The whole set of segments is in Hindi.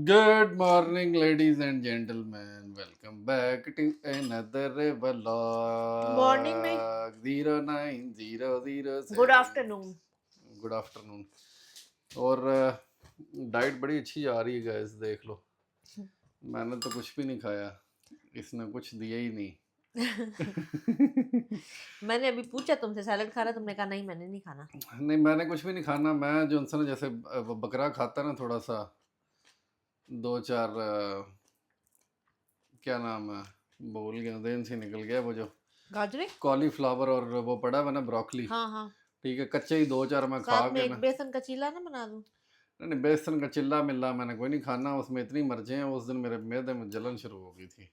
Good morning, ladies and gentlemen. Welcome back to another morning नहीं, vlog. 09007. Good afternoon. Good afternoon. और डाइट बड़ी अच्छी जा रही है गाइस, देख लो। मैंने तो कुछ भी नहीं खाया, इसने कुछ दिया ही नहीं। मैंने अभी पूछा तुमसे सैलड खा रहा, तुमने कहा नहीं मैंने नहीं खाना। नहीं, मैंने कुछ भी नहीं खाना। मैं जो ना जैसे वो बकरा खाता ना, थोड़ा सा दो चार क्या नाम है, भूल गया, देन से निकल गया। वो जो गाजरे, कॉलीफ्लावर और वो पड़ा हुआ ना ब्रोकली, हाँ हाँ, ठीक है, कच्चे ही दो चार मैं खा साथ में के एक ना। बेसन का चीला ना बना दूं। नहीं नहीं, बेसन का चिल्ला मिल्ला मैंने कोई नहीं खाना, उसमें इतनी मर्जें हैं। उस दिन मेरे मैदे में जलन शुरू हो गई थी।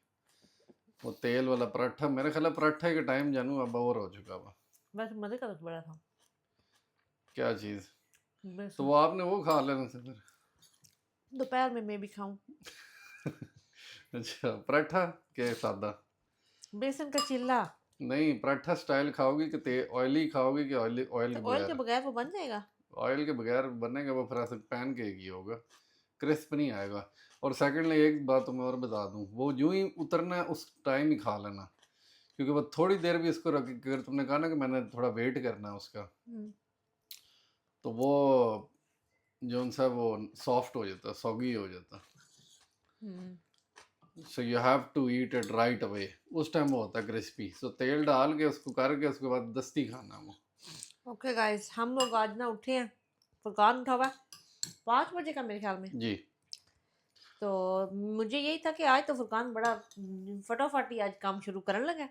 वो तेल वाला पराठा, मेरे ख्याल है पराठे के टाइम जानू अब और हो चुका हुआ। बस मजे का तो बड़ा था क्या चीज़? तो बेसन। वो आपने वो खा लेना से फिर। दोपहर में मैं भी खाऊं अच्छा, पराठा के सादा? बेसन का चिल्ला। नहीं, पराठा स्टाइल खाओगी कि ऑयली खाओगी कि ऑयल ऑयल तो के ऑयल के बगैर? बगैर वो बन जाएगा। ऑयल के बगैर बनेगा वो, फिर ऐसे पैन केक ही होगा, क्रिस्प नहीं आएगा। और सेकंडली एक बात तुम्हें और बता दूं, वो यूं ही उतरना है उस टाइम ही खा लेना, क्योंकि वो थोड़ी देर भी इसको रख, अगर तुमने कहा ना कि मैंने थोड़ा वेट करना है उसका, तो वो जो सा वो सॉफ्ट हो जाता, सॉगी हो जाता। So you have to eat it right away. उस टाइम वो होता है क्रिस्पी। सो तेल डाल के उसको करके उसके बाद दस्ती खाना वो। ओके गाइस, हम लोग आज ना उठे हैं, फुरकान उठा हुआ 5 बजे का मेरे ख्याल में। जी। तो मुझे यही था कि आज तो फुरकान बड़ा फटाफट ही आज काम शुरू करने लगा,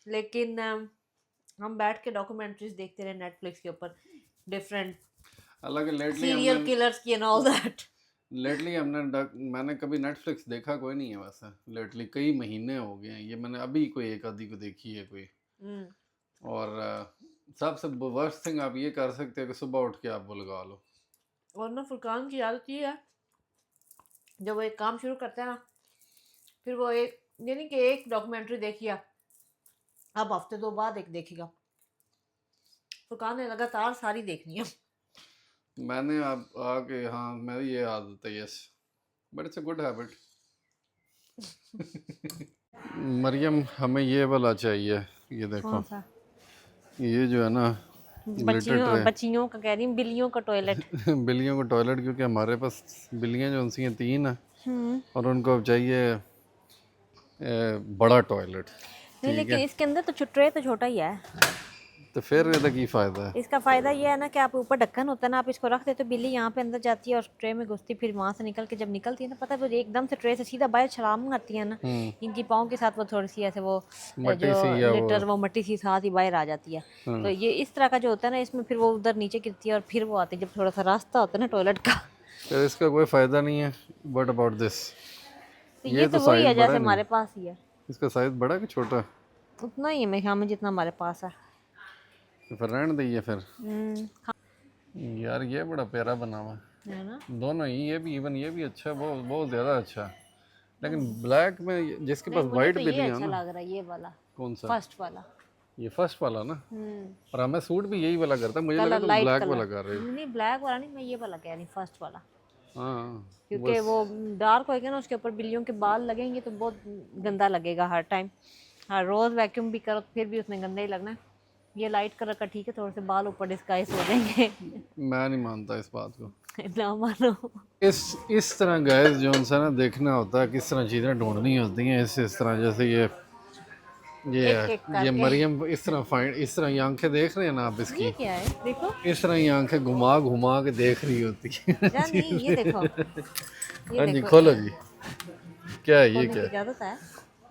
लेकिन हम बैठ के डॉक्यूमेंट्रीज देखते रहे नेटफ्लिक्स के ऊपर, डिफरेंट हालांकि सीरियल किलर्स की एंड ऑल दैट। मैंने कभी नेटफ्लिक्स देखा कोई नहीं है वैसे। लेटली कई महीने हो गए हैं, ये मैंने अभी कोई एक आधी को देखी है कोई। और सबसे वर्स्ट थिंग आप ये कर सकते हो कि सुबह उठ के आप वो लगा लो। और ना फुरकान की आदत ये है, जब वो एक काम शुरू करता है ना, फिर वो एक यानी कि एक डॉक्यूमेंट्री देखिए, अब हफ्ते 2 बाद एक देखेगा। फुरकान ने लगातार सारी देखनी है। मैंने अब आके, हाँ मेरी ये आदत है, yes, but it's a good habit. Mariam, हमें ये वाला चाहिए, ये देखो, कौन सा? ये जो है ना, लिटर ट्रे। बच्चियों का कह रही हूँ, बिल्लियों का टॉयलेट। बिल्लियों को टॉयलेट, क्योंकि हमारे पास बिल्लियाँ जो उनसी हैं 3 हैं, और उनको अब चाहिए बड़ा टॉयलेट। नहीं, ठीक लेकिन है, इसके अंदर तो ट्रे तो छोटा ही है। तो फिर ਇਹਦਾ ਕੀ फ़ायदा है? इसका फ़ायदा ये है ना कि आप ऊपर ढक्कन होता है ना, आप इसको रख देते हो, बिल्ली यहाँ पे अंदर जाती है और ट्रे में घुसती, फिर वहाँ से निकल के जब निकलती है ना, पता है वो एकदम से ट्रे से सीधा बाहर छलांग मारती है ना, इनकी पाँव के साथ वो थोड़ी सी ऐसे वो मट्टी जो सी या वो। लिटर वो मट्टी सी साथ ही बाहर आ जाती है। तो ये इस तरह का जो होता है ना, इसमें फिर वो उधर नीचे गिरती है और फिर वो आती है जब थोड़ा सा रास्ता होता है ना टॉयलेट का। फिर इसका कोई फ़ायदा नहीं है। What about this? तो ये ये तो तो वही है साइज़ बड़ा जैसे नहीं, हमारे पास ही है, इसका साइज़ बड़ा कि छोटा? उतना ही है मेरे ख्याल में जितना हमारे पास है। तो फिर रहने दीजिए फिर। हाँ, यार ये बड़ा प्यारा बना हुआ है, है ना। दोनों ही, ये भी इवन ये भी अच्छा है, बहुत बहुत ज़्यादा अच्छा है। लेकिन ब्लैक में जिसके नहीं, पास मुझे वाइट तो ये बिल्ली है अच्छा ना। लग रहा है, ये वाला, कौन सा? फर्स्ट वाला। ये फर्स्ट वाला ना। और हमें सूट भी यही वाला करता है, मुझे लगा कलर तुम लाइट ब्लैक कलर, वाला कर रहे हो। नहीं ब्लैक वाला नहीं, मैं ये वाला कह रही हूँ, फर्स्ट वाला। हाँ क्योंकि बस। वो डार्क होएगा ना, उसके ऊपर बिल्लियों के बाल लगेंगे तो बहुत गंदा लगेगा हर टाइम। हाँ, रोज़ वैक्यूम भी करो तो फिर भी उसमें गंदा ही लगना है। ये लाइट कलर का ठीक है, थोड़े से बाल ऊपर डिस्गाइज हो जाएंगे। मैं नहीं मानता इस बात को। ना मानो। इस तरह गैस जो उनसे ना देखना होता है, किस तरह चीज़ें ढूंढनी होती हैं। इस तरह जैसे ये एक एक ये करके। मरियम इस तरह फाइंड, इस तरह ये आंखें देख रहे हैं ना आप ये इसकी, क्या है देखो। इस तरह ये आंखें घुमा घुमा के देख रही होती है या नहीं, ये देखो, ये हाँ जी, देखो, खोलो जी। क्या है ये, खोलने क्या की है? इजाजत है।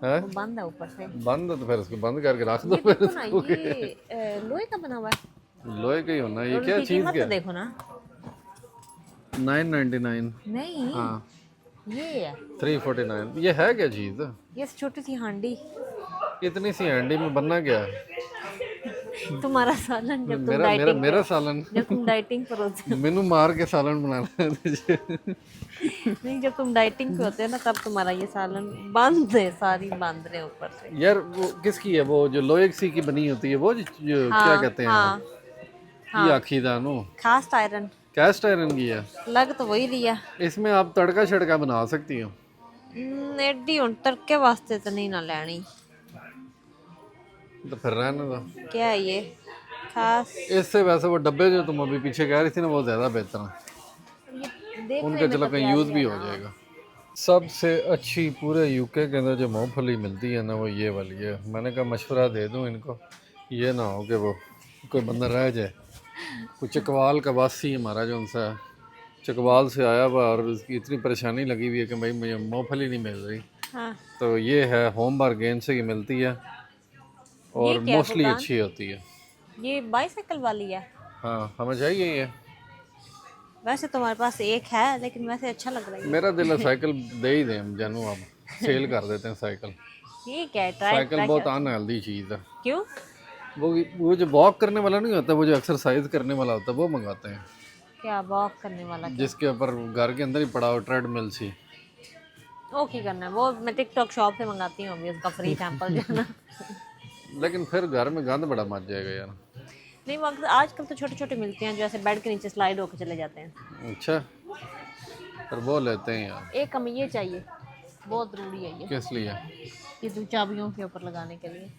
हैं? वो बंद है ऊपर से। बंद है तो फिर उसको बंद करके रख दो ये फिर देखो ना, उसको। ये लोहे का बना हुआ है। लोहे का ही होना है। ये और क्या उसकी चीज़ कीमत तो क्या है? देखो ना। 999। नहीं, हाँ, ये है, 349। ये है क्या चीज़? ये छोटी सी हांडी। इतनी सी हैंडी में बनना क्या है? तुम्हारा सालन जब तुम मेरा मेरा डाइटिंग पे, मेरा सालन। जब तुम डाइटिंग पर होते हो। मैनू मार के सालन बनाना है तुझे। नहीं, जब तुम डाइटिंग पे होते हो ना, तब तुम्हारा ये सालन बंद है, सारी बंद रहे ऊपर से। यार वो किसकी है? वो जो लोहे की बनी होती है, वो जो क्या हाँ कहते हैं हाँ आप? ये हाँ, आखी दानो। Cast iron. कैस्ट आयरन की है। लग तो वही लिया। इसमें आप तड़का छड़का बना सकती हो। एडी हुन तड़के वास्ते तो नहीं ना लेनी। तो फिर रहने दो। क्या है ये खास? इससे वैसे वो डब्बे जो तुम अभी पीछे कह रही थी ना वो ज़्यादा बेहतर है। ये देखने उनका में चलो तो कहीं प्यारी यूज़ भी है हो ना। जाएगा। सबसे अच्छी पूरे यूके के अंदर जो मूंगफली मिलती है ना वो ये वाली है। मैंने कहा मशवरा दे दूं इनको, ये ना हो कि वो कोई बंदा रह जाए। कोई चकवाल का वासी हमारा जो उनसे चकवाल से आया हुआ और उसकी इतनी परेशानी लगी हुई है कि भाई मुझे मूंगफली नहीं मिल रही। हाँ। तो ये है होम बारगेन से ये मिलती है ये और क्या है मोस्टली फुरकान? अच्छी होती है। ये बाईसाइकिल वाली है। हाँ हमें चाहिए ये। वैसे तुम्हारे पास एक है लेकिन वैसे अच्छा लग रहा है मेरा दिल है साइकिल दे ही दें हम जानू, अब सेल कर देते हैं साइकिल। ये क्या है? ट्राई साइकिल ट्राई बहुत कर। अनहेल्दी चीज़ है। क्यों? वो जो वॉक करने वाला नहीं होता, वो जो एक्सरसाइज करने वाला होता है वो मंगाते हैं, क्या वॉक करने वाला? क्या जिसके ऊपर घर के अंदर ही पड़ा हो ट्रेडमिल सी। वो की करना है? वो मैं टिकटॉक शॉप से मंगाती हूँ अभी उसका फ्री सैंपल जो है ना। लेकिन फिर घर में गंद बड़ा मच जाएगा यार। नहीं मगर आजकल तो छोटे छोटे मिलते हैं जो ऐसे बेड के नीचे स्लाइड होकर चले जाते हैं। अच्छा, फिर वो लेते हैं यार। एक हमें ये चाहिए, बहुत ज़रूरी है ये। किस लिए? ये दो चाबियों के ऊपर लगाने के लिए।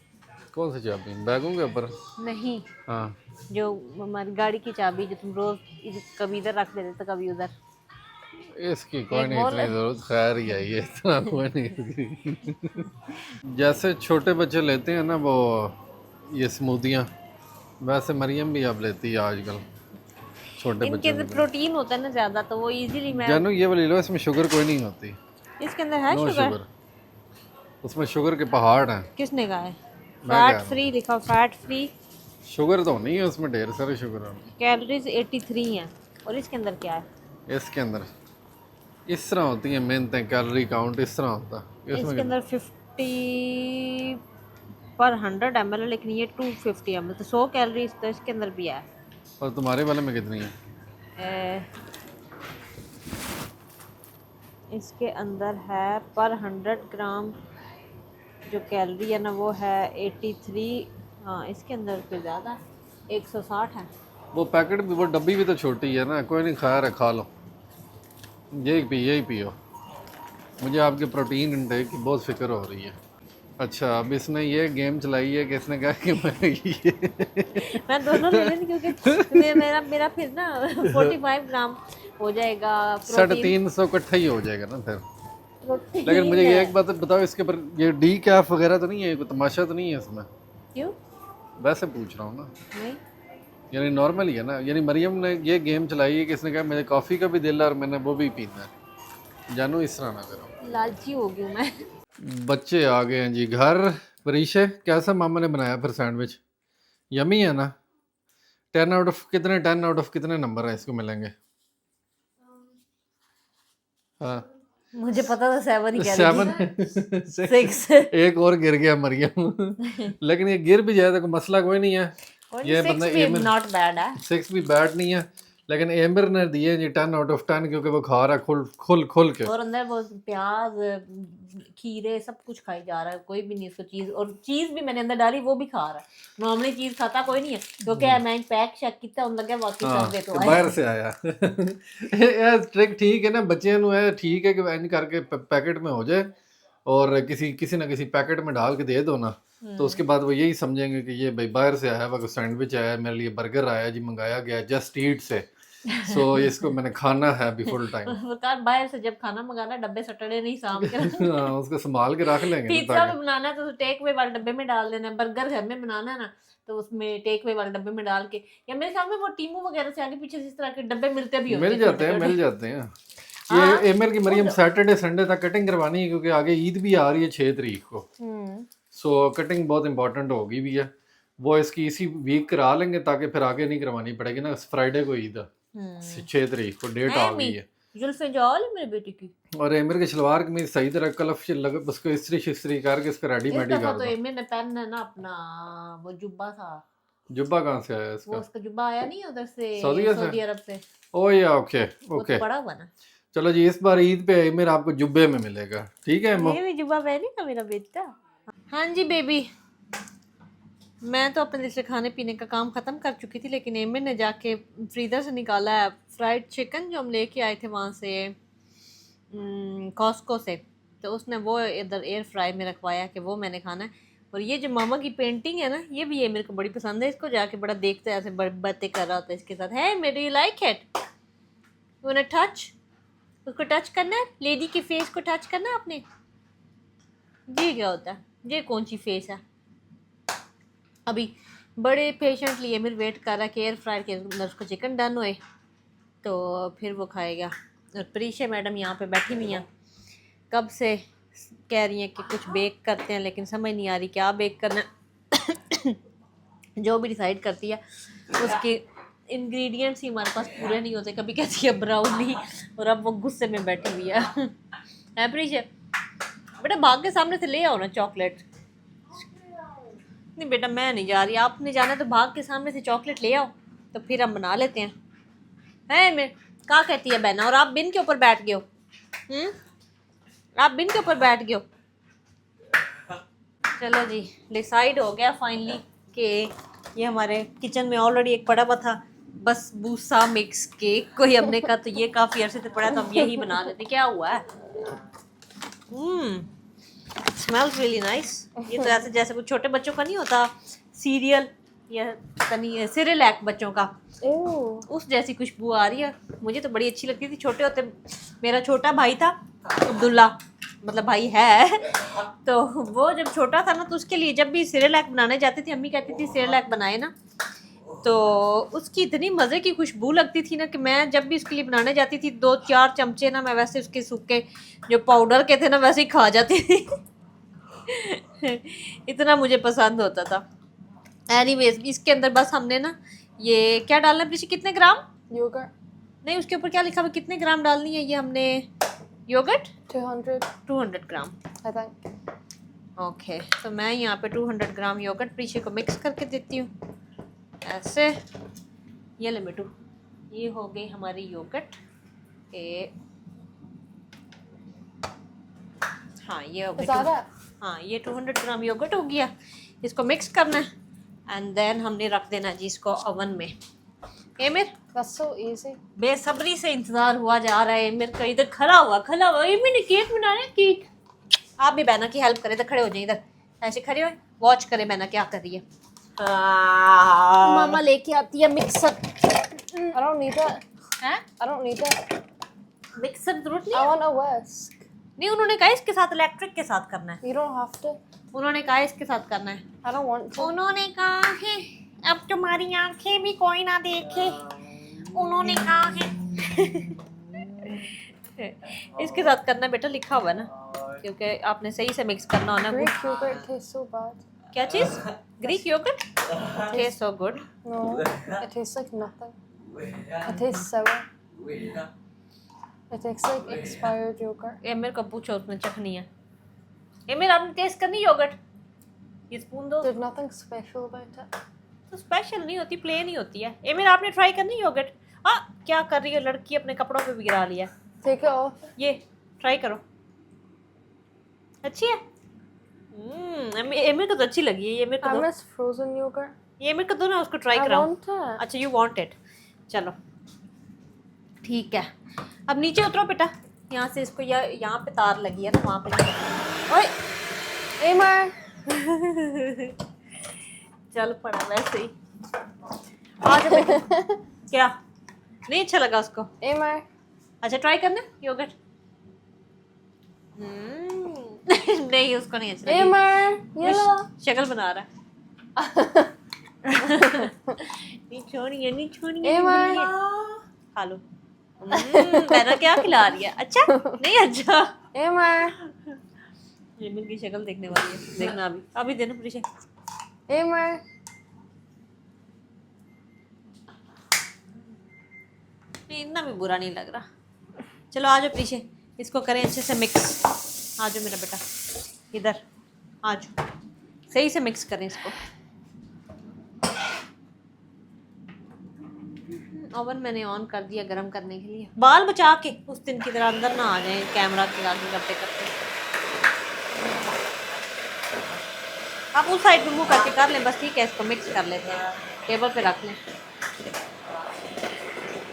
कौन सी चाबी? बैगों के ऊपर? नहीं, हाँ। जो हमारी गाड़ी की चाबी जो तुम रोज कभी इधर रख देते तो कभी उधर। इसकी कोई एक नहीं बोल इतनी जरूरत, खैर ही है ये, इतना कोई नहीं। जैसे छोटे बच्चे लेते हैं ना वो ये स्मूदियाँ, वैसे मरियम भी अब लेती है आजकल छोटे इनके बच्चों अंदर के प्रोटीन होता है ना ज़्यादा तो वो इजीली लिए। मैं। जानू ये वाली लो, इसमें शुगर कोई नहीं होती। इसके अंदर है नो शुगर? शुगर, उसमें शुगर के पहाड़ हैं। किसने कहा है? मैं कह फैट रहा फ्री लिखा, फैट फ्री। हूँ शुगर तो नहीं है उसमें, ढेर सारे शुगर हैं। कैलोरीज 83 हैं। और इसके अंदर क्या है? इसके अंदर इस तरह होती है मेहनतें, कैलोरी काउंट इस तरह होता है इसके इसमें। अंदर 50 पर 100 ml है लेकिन ये 250 ml तो 100 कैलोरीज तो इसके अंदर भी है। और तुम्हारे वाले में कितनी है? इसके अंदर है पर 100 ग्राम जो कैलोरी है ना वो है 83। हाँ इसके अंदर तो ज़्यादा 160 है। वो पैकेट भी, वो डब्बी भी तो छोटी है ना। कोई नहीं, खैर है, खा लो, यही पियो। मुझे आपके प्रोटीन इंटेक की बहुत फिक्र हो रही है। अच्छा, अब इसने ये गेम चलाई है कि इसने कहा कि मैं ये मैं दोनों ले लेती क्योंकि मेरा मेरा फिर ना 45 ग्राम हो जाएगा प्रोटीन। 350 इकट्ठा ही हो जाएगा ना फिर। प्रोटीन लेकिन मुझे ये है। एक बात बताओ, इसके ऊपर ये डी कैफ वगैरह तो नहीं है? कोई तमाशा तो नहीं है इसमें? क्यों? वैसे पूछ रहा हूँ ना, नहीं यानी नॉर्मल ही है ना। यानी मरियम ने ये गेम चलाई है कि इसने कहा मुझे कॉफ़ी का भी दिल है और मैंने वो भी पीना है। जानू इस तरह ना करो। लालची हो गई हूँ मैं। बच्चे आ गए हैं जी घर। परीशे, कैसा मामा ने बनाया फिर सैंडविच? यमी है ना? 10 आउट ऑफ कितने, 10 आउट ऑफ कितने नंबर है इसको मिलेंगे? हाँ, मुझे पता था 7 ही कह रही 7 थी। 6 एक और गिर गया मरियम। लेकिन ये गिर भी जाए तो कोई मसला कोई नहीं है। ये 6 बंदा भी एमिर, नॉट बैड है। 6 भी बैड नहीं है, लेकिन एमिर ने दिए जी 10 आउट ऑफ 10 क्योंकि वो खा रहा है खुल खुल खुल के। और अंदर वो प्याज खीरे सब कुछ खाई जा रहा है, कोई भी नहीं इसको चीज, और चीज भी मैंने अंदर डाली वो भी खा रहा है। नॉर्मली चीज खाता कोई नहीं है क्योंकि मैं पैक शैक किया उन लगे वाकई हाँ, सब दे तो कि बाहर से आया। ये ट्रिक ठीक है ना बच्चियां नु, है ठीक है कि इंज करके पैकेट में हो जाए और किसी ना किसी पैकेट में डाल के दे दो ना, तो उसके बाद वो यही समझेंगे कि ये भाई बाहर से आया हुआ, सैंडविच आया मेरे लिए, बर्गर आया जी, मंगाया गया जस्ट ईट से, सो इसको मैंने खाना है अभी फुल टाइम। फुरकान बाहर से जब खाना मंगाना डब्बे सटड़े नहीं साम के हाँ, उसको संभाल के रख लेंगे ना पिज्जा भी ताकि। बनाना है तो टेक अवे वाले डब्बे में डाल देना है। बर्गर घर में बनाना है ना तो उसमें टेक अवे वाले डब्बे में डाल के, या मेरे ख्याल में वो टीमू वगैरह से आगे पीछे इस तरह के डब्बे मिलते भी होंगे मिल जाते हैं, छोटे-छोटे। मिल जाते हैं। हाँ, ये एमर की मरियम सैटरडे संडे तक कटिंग करवानी है क्योंकि आगे ईद भी आ रही है 6 तारीख को। सो कटिंग बहुत इंपॉर्टेंट होगी भी है। वो इसकी इसी वीक करा लेंगे ताकि फिर आगे नहीं करवानी पड़ेगी ना। फ्राइडे को ईद है, 6 तारीख को डेट आ गई है। जुल्फे जाल है मेरे बेटे की। और एमर के शलवार कमीज सही तरह कलफ लगे, उसको इस्त्री शिस्त्री करके इसका रेडी इस मेडी दफा कर तो दो। एमे ने पहनना ना अपना वो जुब्बा था। जुब्बा कहाँ से आया वो इसका? उसका जुब्बा आया नहीं उधर से सऊदी सऊदी अरब से। ओ या ओके वो ओके, तो पड़ा हुआ ना। चलो जी, इस बार ईद पे एमर आपको जुब्बे में मिलेगा, ठीक है? ये भी जुब्बा पहनेगा मेरा बेटा। हाँ जी बेबी। मैं तो अपने से खाने पीने का काम ख़त्म कर चुकी थी, लेकिन एमिर ने जाके फ्रीज़र से निकाला है फ्राइड चिकन जो हम लेके आए थे वहाँ से कॉस्को से। तो उसने वो इधर एयर फ्राई में रखवाया कि वो मैंने खाना है। और ये जो मामा की पेंटिंग है ना, ये भी ये मेरे को बड़ी पसंद है। इसको जाके बड़ा देखते हैं, ऐसे बातें कर रहा होता है इसके साथ। है मेरे, you like it, you touch, उसको टच करना है, लेडी के फेस को टच करना है आपने। ये क्या होता है, ये कौन सी फेस है। अभी बड़े पेशेंटली एमिर वेट कर रहा है कि एयर फ्रायर के अंदर उसको चिकन डन होए तो फिर वो खाएगा। और प्रीशा मैडम यहाँ पे बैठी हुई हैं, कब से कह रही हैं कि कुछ बेक करते हैं, लेकिन समझ नहीं आ रही क्या बेक करना है। जो भी डिसाइड करती है उसके इंग्रेडिएंट्स ही हमारे पास पूरे नहीं होते। कभी कहती है ब्राउनी, और अब वो गुस्से में बैठी हुई है। प्रीशा बेटा भाग के सामने से ले आओ ना चॉकलेट। नहीं बेटा मैं नहीं जा रही, आपने जाना तो भाग के सामने से चॉकलेट ले आओ, तो फिर हम बना लेते हैं। है मैं क्या कहती है बहना, और आप बिन के ऊपर बैठ गए हो। आप बिन के ऊपर बैठ गए हो। चलो जी, डिसाइड हो गया फाइनली कि ये हमारे किचन में ऑलरेडी एक पड़ा हुआ था, बस बूसा मिक्स केक को ही हमने कहा तो ये काफ़ी अरसे से पड़ा, तो हम यही बना लेते। क्या हुआ है, स्मेल्स रियली नाइस। ये तो ऐसे जैसे कुछ छोटे बच्चों का नहीं होता सीरियल या पता नहीं सिरिलैक बच्चों का, उस जैसी खुशबू आ रही है। मुझे तो बड़ी अच्छी लगती थी छोटे होते। मेरा छोटा भाई था अब्दुल्ला, मतलब भाई है, तो वो जब छोटा था ना तो उसके लिए जब भी सिरिलैक बनाने जाती थी, अम्मी कहती थी सिरिलैक बनाए ना, तो उसकी इतनी मज़े की खुशबू लगती थी ना कि मैं जब भी उसके लिए बनाने जाती थी 2-4 चमचे ना मैं वैसे उसके सूखे जो पाउडर के थे ना वैसे ही खा जाती थी। इतना मुझे पसंद होता था। एनीवेज इसके अंदर बस हमने ना ये क्या डालना है पीछे, कितने ग्राम योगर्ट, नहीं उसके ऊपर क्या लिखा हुआ कितने ग्राम डालनी है, ये हमने yogurt 200 gram I think। Okay. तो मैं यहाँ पे 200 ग्राम योगर्ट पीछे को मिक्स करके देती हूँ ऐसे। ये ले बेटू, ये हो गई हमारी योगर्ट। हाँ ये हो गई, हाँ ये 200 ग्राम योगर्ट हो गया। इसको मिक्स करना है एंड देन हमने रख देना जी इसको ओवन में। Emir That's so easy। बेसब्री से इंतजार हुआ जा रहा है एमिर का, इधर खड़ा हुआ। एमिर ने केक बनाना है, केक। आप भी बहना की हेल्प करें, इधर खड़े हो जाए, इधर ऐसे खड़े हो, वॉच करें बहना क्या कर रही है। मामा लेके आती है mixer. I don't need that। हैं I don't need that। Mixer जरूरत I नहीं want a whisk। नहीं, उन्होंने कहा इसके साथ इलेक्ट्रिक के साथ करना है। You don't have to। उन्होंने कहा इसके साथ करना है। I don't want to। उन्होंने कहा है अब तुम्हारी आंखें भी कोई ना देखे, उन्होंने कहा है। इसके साथ करना बेटा, लिखा हुआ है ना, क्योंकि आपने सही से मिक्स करना होना। Greek yogurt tastes so bad। क्या चीज? Greek yogurt taste so good. No, it tastes like nothing। It tastes sour। It tastes like expired yogurt। Emir को पूछो, उसने चखनी है। एमिर आपने टेस्ट करनी योगर्ट, ये स्पून दो। There's nothing special about it। तो स्पेशल नहीं होती, प्लेन ही होती है। एमिर आपने ट्राई करनी योगर्ट। क्या कर रही है लड़की, अपने कपड़ों पे भी गिरा लिया। Take it off। ये ट्राई करो, अच्छी है। एमिर को तो अच्छी लगी है। ये मेरे I को दो, miss frozen yogurt। ये मेरे को दो ना, उसको ट्राई I कराओ। want it। अच्छा यू वांट इट, चलो ठीक है। अब नीचे उतरो बेटा, यहाँ से इसको यहाँ पे तार लगी है ना, वहाँ पे। ओए Amar। चल पड़ा वैसे ही। आ जा बेटा। क्या नहीं अच्छा लगा उसको? Amar। अच्छा ट्राई करना योगर्ट। नहीं उसको नहीं अच्छा लगा। Amar ये लो। शक्ल बना रहा है। नहीं छोड़िए Amar। खा लो। मैंने क्या खिला रही है? अच्छा नहीं अच्छा। Amar। एमिर की शक्ल देखने वाली है, देखना अभी देना प्रीशा। Amar। नहीं इतना भी बुरा नहीं लग रहा। चलो आ जाओ पीछे, इसको करें अच्छे से मिक्स। आ जाओ मेरा बेटा, इधर आ जाओ, सही से मिक्स करें इसको। ओवन मैंने ऑन कर दिया गरम करने के लिए। बाल बचा के उस दिन की तरह अंदर ना आ जाए कैमरा के आगे करते करते। आप उस साइड पे मुंह करके कर लें बस, ठीक है। इसको मिक्स कर लेते हैं, टेबल पे रख लें।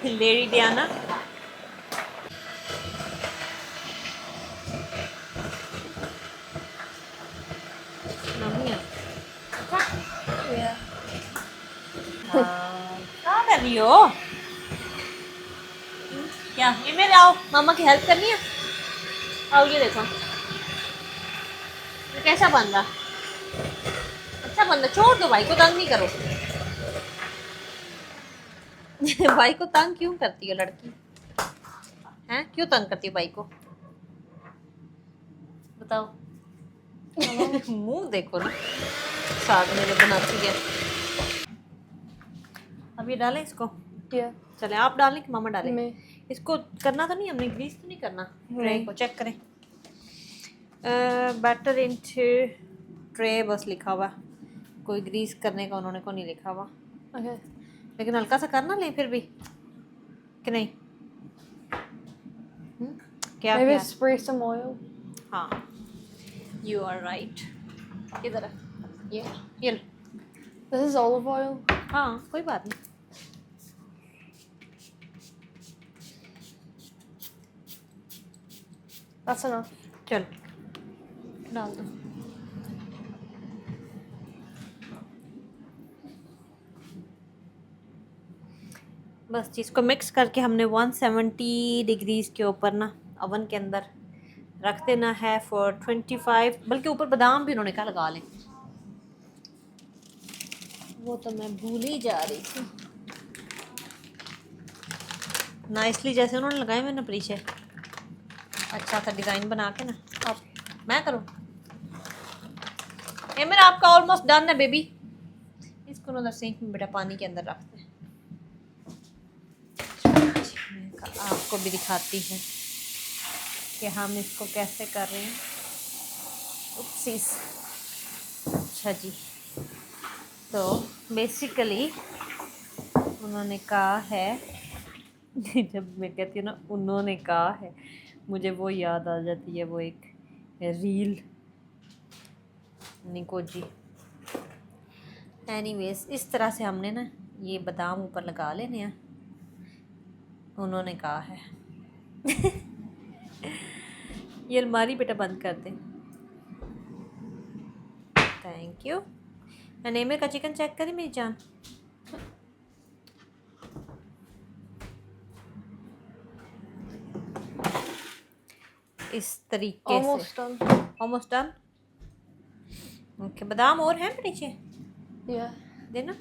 लेडी डियाना मम्मी है। Yeah. क्या कर रही हो? क्या ये मेरे आओ, मामा की हेल्प करनी है। आओ ये देखो ये कैसा बन रहा। अच्छा बन रहा, छोड़ दो भाई को, तंग नहीं करो। भाई को तंग क्यों करती है लड़की? हैं क्यों तंग करती है भाई को? बताओ। मुंह देखो ना, साग मेरे बनाती है। अब ये डालें इसको? Yeah. चले आप डालें कि मामा डालें? मैं इसको करना तो नहीं हमने, ग्रीस तो नहीं करना? ट्रे नहीं। को चेक करें। बैटर इनटू ट्रे बस लिखा हुआ, कोई ग्रीस करने का उन्होंने को नहीं लिखा हुआ। Okay. लेकिन हल्का सा करना लें फिर भी कि नहीं? क्या Maybe क्या? spray some oil. हाँ यू आर राइट। किधर है ये लो। This is olive oil. हाँ कोई बात नहीं। That's enough. चल डाल दो। बस इसको मिक्स करके हमने 170 डिग्रीज के ऊपर ना ओवन के अंदर रख देना है फॉर 25। बल्कि ऊपर बादाम भी उन्होंने कहा लगा लें, वो तो मैं भूल ही जा रही थी। नाइसली जैसे उन्होंने लगाए मैंने पीछे, अच्छा सा डिज़ाइन बना के ना। अब मैं करूँ? ये मेरा आपका ऑलमोस्ट डन है बेबी। इसको ना सिंक में बेटा पानी के अंदर रखते हैं। आपको भी दिखाती हैं कि हम इसको कैसे कर रहे हैं। उपसीस। अच्छा जी, तो बेसिकली उन्होंने कहा है जब मैं कहती हूँ ना उन्होंने कहा है, मुझे वो याद आ जाती है, वो एक रील निको जी। एनीवेज इस तरह से हमने ना ये बादाम ऊपर लगा लेने हैं, उन्होंने कहा है। ये अलमारी बेटा बंद कर दे। Thank you. ननेमे का चिकन चेक करी मेरी जान। इस तरीके Almost से done. Almost done. ओके बादाम और हैं पीछे Yeah. देना।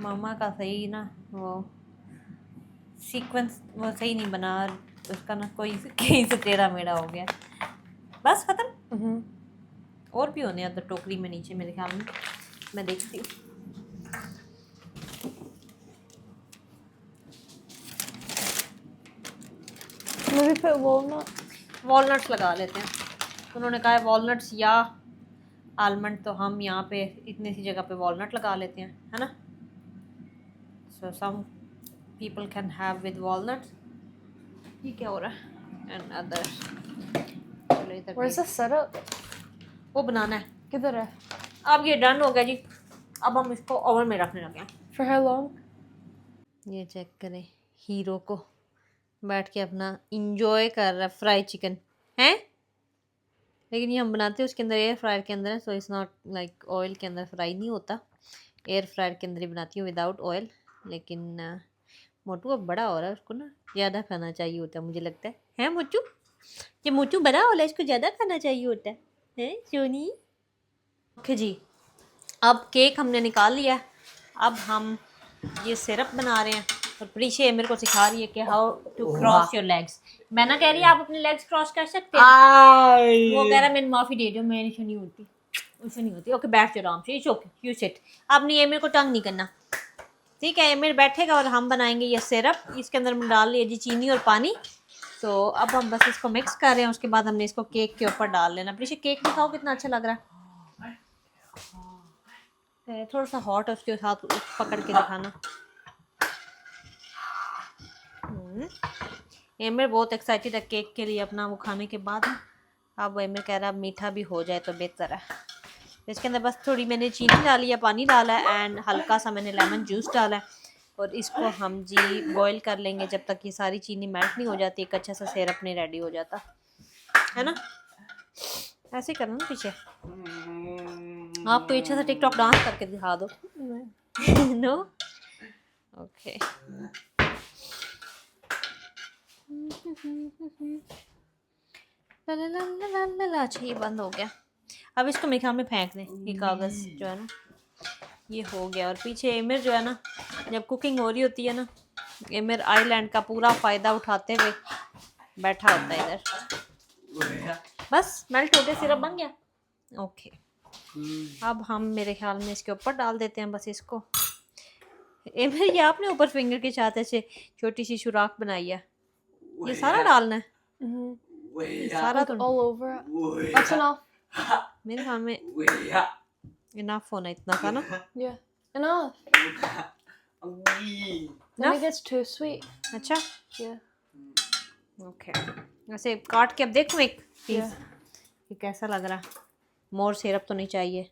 मामा का सही ना वो सीक्वेंस वो सही नहीं बना, उसका ना कोई कहीं से टेढ़ा मेढ़ा हो गया। बस खत्म। Mhm. और भी होने अंदर टोकरी में नीचे मेरे ख्याल में, मैं देखती हूँ। Maybe put walnut. वॉलनट्स लगा लेते हैं। उन्होंने कहा है वॉलनट्स या आलमंड, तो हम यहाँ पे इतनी सी जगह पे वॉलनट लगा लेते हैं, है ना। So some people can have with walnuts. ये क्या हो रहा है? And other. चलो इधर Where's the setup? वो बनाना है। किधर है? अब ये डन हो गया जी। अब हम इसको ओवन में रखने लगे हैं। For how long? ये चेक करें, हीरो को बैठ के अपना इंजॉय कर रहा है फ्राई चिकन है। लेकिन ये हम बनाते हैं उसके अंदर एयर फ्रायर के अंदर है, so it's not like oil के अंदर फ्राई नहीं होता। एयर फ्रायर के अंदर ही बनाती हूँ विदाउट ऑयल। लेकिन मोटू अब बड़ा हो रहा है, उसको ना ज़्यादा खाना चाहिए होता है मुझे लगता है मोटू? ये मोटू बड़ा हो रहा है, इसको ज़्यादा खाना चाहिए होता है सोनी। ओके जी, अब केक हमने निकाल लिया। अब हम ये सिरप बना रहे हैं और पीछे मेरे को सिखा रही है कि how to cross your legs. मैं ना कह रही है आप अपने लेग्स क्रॉस कर सकते हैं। वो कह रहा है मैंने माफ़ी दे दो, मेरी से नहीं होती, उससे नहीं होती। ओके बैठ जाओ आराम से, इट्स ओके यू सिट। आपने ये मेरे को तंग नहीं करना, ठीक है। ये मेरे बैठेगा और हम बनाएंगे ये सिरप। इसके अंदर हम डाल लिए जी चीनी और पानी। तो अब हम बस इसको मिक्स कर रहे हैं, उसके बाद हमने इसको केक के ऊपर डाल लेना। पीछे केक दिखाओ कितना अच्छा लग रहा है। थोड़ा सा हॉट है, उसके साथ पकड़ के दिखाना। एमिर बहुत एक्साइटेड है केक के लिए अपना वो खाने के बाद। अब एमिर कह रहा है मीठा भी हो जाए तो बेहतर है। इसके अंदर बस थोड़ी मैंने चीनी डाली है, पानी डाला है एंड हल्का सा मैंने लेमन जूस डाला है और इसको हम जी बॉईल कर लेंगे जब तक ये सारी चीनी मेल्ट नहीं हो जाती, एक अच्छा सा सिरप नहीं रेडी हो जाता है ना। ऐसे ही करना ना पीछे। आप कोई अच्छा सा टिकटॉक डांस करके दिखा दो। No okay. अच्छा ये बंद हो गया। अब इसको मेरे ख्याल में फेंक दें, ये कागज़ जो है ना ये हो गया। और पीछे एमिर जो है ना जब कुकिंग हो रही होती है ना, एमिर आइलैंड का पूरा फ़ायदा उठाते हुए बैठा होता है इधर। बस मेल्ट हो गया, सिरप बन गया। ओके अब हम मेरे ख्याल में इसके ऊपर डाल देते हैं बस इसको। एमिर ये आपने ऊपर फिंगर के छाते से छोटी सी सुराख बनाई है, ये सारा डालना है? सारा Like तो all over it. That's enough. मेरे ख्याल में इनफ होना इतना था ना। Yeah. Enough. Then it gets too sweet. अच्छा Yeah. ओके वैसे काट के अब देखूँ एक पीस Yeah. ये कैसा लग रहा। मोर सिरप तो नहीं चाहिए।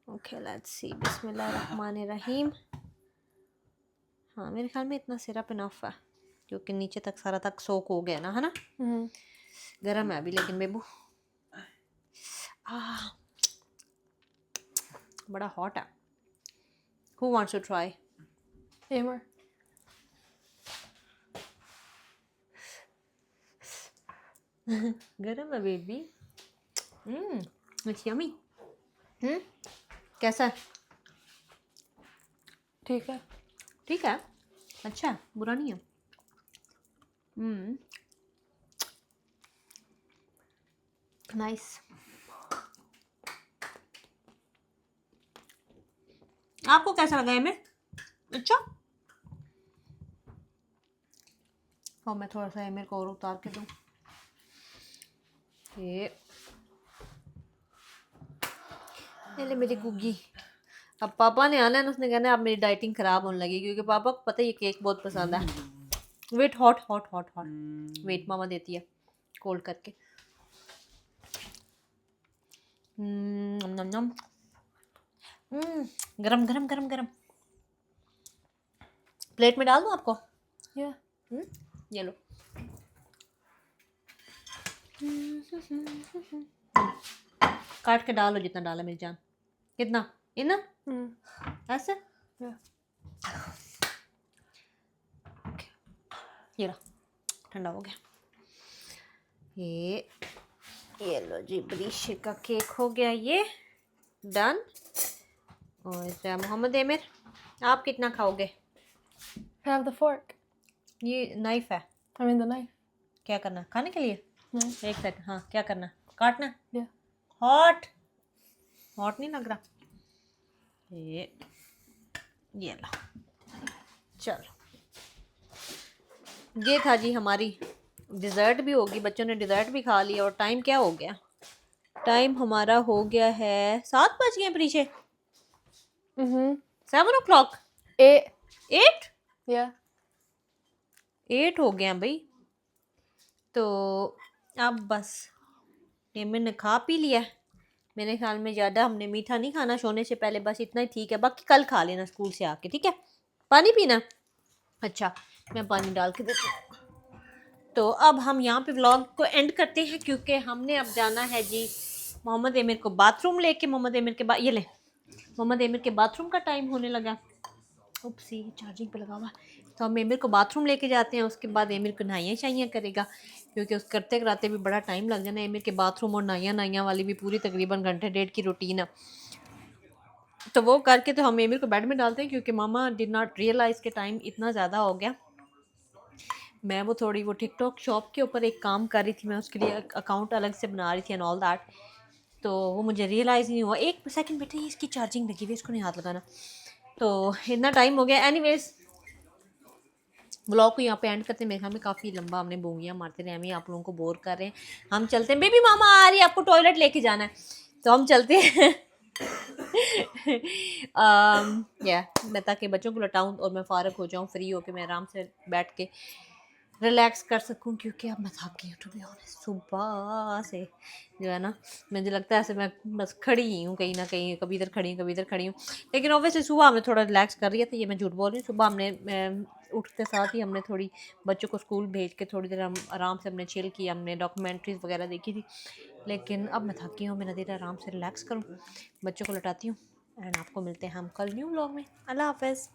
ओके लेट्स सी बिस्मिल्लाहिर्रहमानिर्रहीम। हाँ मेरे ख्याल में इतना सिरप इनफ है क्योंकि नीचे तक सारा तक सोक हो गया ना, है ना। गरम है अभी लेकिन बेबू बड़ा हॉट है। Who wants to try? Amor. गरम है बेबी। It's yummy. कैसा है? ठीक है। ठीक है, अच्छा है, बुरा नहीं है। नाइस। आपको कैसा लगा एमिर? अच्छा और मैं थोड़ा सा एमिर को और उतार के दूँ। ये ले मेरी गुग्गी। अब पापा ने आना है ना, उसने कहना है अब मेरी डाइटिंग ख़राब होने लगी क्योंकि पापा को पता है ये केक बहुत पसंद है। Wait hot hot hot hot wait मामा देती है कोल्ड करके। नम नम गरम गरम गरम गरम। प्लेट में डाल दूँ आपको? Yeah. ये लो। काट के डालो जितना डाला मेरी जान। कितना? इतना? ऐसे? Yeah. ये रहा ठंडा हो गया। ये लो जी ब्रीश का केक हो गया ये डन। और मोहम्मद एमिर आप कितना खाओगे? Have the fork. ये नाइफ है। I mean the knife. क्या करना खाने के लिए? No. एक सेकंड। हाँ क्या करना? काटना? Yeah. हॉट हॉट नहीं लग रहा। ये लो चलो ये था जी हमारी डिज़र्ट भी होगी, बच्चों ने डिज़र्ट भी खा लिया। और टाइम क्या हो गया? टाइम हमारा हो गया है 7 बज गए पीछे। 7 o'clock 8. 8 Yeah. 8 हो गया भाई। तो अब बस एमिर ने खा पी लिया। मेरे ख्याल में ज़्यादा हमने मीठा नहीं खाना सोने से पहले, बस इतना ही ठीक है। बाकी कल खा लेना स्कूल से आके, ठीक है। पानी पीना? अच्छा मैं पानी डाल के देती हूँ। तो अब हम यहाँ पे व्लॉग को एंड करते हैं क्योंकि हमने अब जाना है जी मोहम्मद एमिर को बाथरूम लेके। मोहम्मद एमिर के ये ले मोहम्मद एमिर के बाथरूम का टाइम होने लगा। उपसी चार्जिंग पे लगा हुआ। तो हम एमिर को बाथरूम लेके जाते हैं, उसके बाद एमिर को नहाइयाँ शाइयाँ करेगा क्योंकि उस करते कराते भी बड़ा टाइम लग जाना है। एमिर के बाथरूम और नहाइयाँ वाली भी पूरी तकरीबन घंटे डेढ़ की रूटीन है। तो वो करके तो हम एमिर को बेड में डालते हैं क्योंकि मामा डिड नॉट रियलाइज़ के टाइम इतना ज़्यादा हो गया। मैं वो थोड़ी वो टिकटॉक शॉप के ऊपर एक काम कर रही थी, मैं उसके लिए अकाउंट अलग से बना रही थी एंड ऑल दैट। तो वो मुझे रियलाइज़ नहीं हुआ। एक सेकंड बेटे ये इसकी चार्जिंग लगी हुई है, इसको नहीं हाथ लगाना। तो इतना टाइम हो गया। एनीवेज व्लॉग को यहाँ पे एंड करते हैं। मेरे ख्याल में काफ़ी लंबा हमने बोंगियाँ मारते रहे, हम ही आप लोगों को बोर कर रहे हैं। हम चलते हैं। बेबी मामा आ रही है, आपको टॉयलेट लेके जाना है तो हम चलते हैं या मैं ताकि बच्चों को लटाऊं और मैं फ़ारग हो जाऊं, फ्री होके मैं आराम से बैठ के रिलैक्स कर सकूं, क्योंकि अब मैं थक गई हूँ टू बी ऑनेस्ट। सुबह से जो है ना, मुझे लगता है ऐसे मैं बस खड़ी ही हूँ कहीं ना कहीं, कभी इधर खड़ी हूँ कभी इधर खड़ी हूँ। लेकिन ऑब्वियसली सुबह हमने थोड़ा रिलैक्स कर लिया था, ये मैं झूठ बोल रही हूँ। सुबह हमने उठते साथ ही हमने थोड़ी बच्चों को स्कूल भेज के थोड़ी देर हम आराम से हमने चिल किया, हमने डॉक्यूमेंट्रीज वगैरह देखी थी। लेकिन अब मैं थकी हूँ, मैंने देर आराम से रिलैक्स करूँ, बच्चों को लटाती हूँ। एंड आपको मिलते हैं हम कल न्यू व्लॉग में। अल्लाह हाफ़िज़।